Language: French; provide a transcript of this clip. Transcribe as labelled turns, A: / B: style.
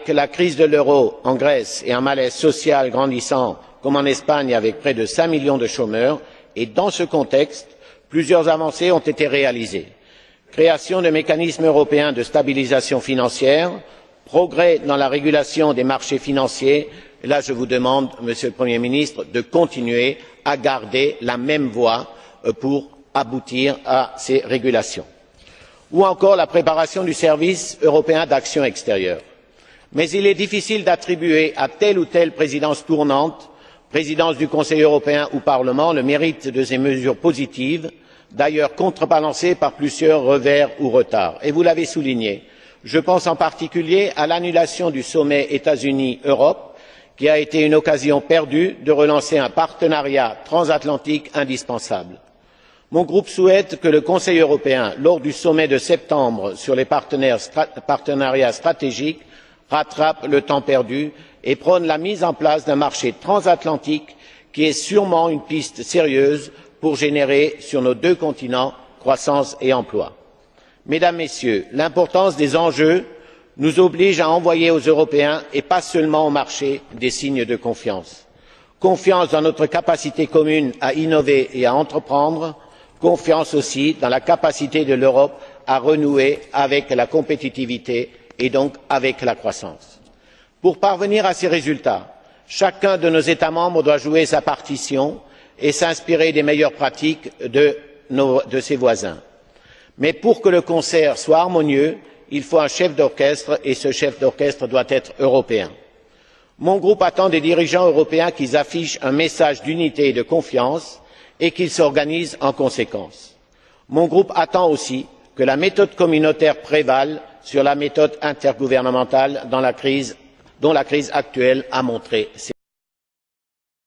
A: la crise de l'euro en Grèce et un malaise social grandissant, comme en Espagne avec près de 5 millions de chômeurs, et dans ce contexte, plusieurs avancées ont été réalisées création de mécanismes européens de stabilisation financière, progrès dans la régulation des marchés financiers, et là je vous demande, Monsieur le Premier ministre, de continuer à garder la même voie pour aboutir à ces régulations, ou encore la préparation du service européen d'action extérieure. Mais il est difficile d'attribuer à telle ou telle présidence tournante, présidence du Conseil européen ou Parlement, le mérite de ces mesures positives, d'ailleurs contrebalancées par plusieurs revers ou retards. Et vous l'avez souligné, je pense en particulier à l'annulation du sommet États-Unis Europe, qui a été une occasion perdue de relancer un partenariat transatlantique indispensable. Mon groupe souhaite que le Conseil européen, lors du sommet de septembre sur les partenariats stratégiques, rattrape le temps perdu et prône la mise en place d'un marché transatlantique qui est sûrement une piste sérieuse pour générer sur nos deux continents croissance et emploi. Mesdames, Messieurs, l'importance des enjeux nous oblige à envoyer aux Européens, et pas seulement au marché, des signes de confiance. Confiance dans notre capacité commune à innover et à entreprendre, confiance aussi dans la capacité de l'Europe à renouer avec la compétitivité et donc avec la croissance. Pour parvenir à ces résultats, chacun de nos États membres doit jouer sa partition et s'inspirer des meilleures pratiques de ses voisins. Mais pour que le concert soit harmonieux, il faut un chef d'orchestre et ce chef d'orchestre doit être européen. Mon groupe attend des dirigeants européens qu'ils affichent un message d'unité et de confiance et qu'ils s'organisent en conséquence. Mon groupe attend aussi que la méthode communautaire prévale sur la méthode intergouvernementale dont la crise actuelle a montré ses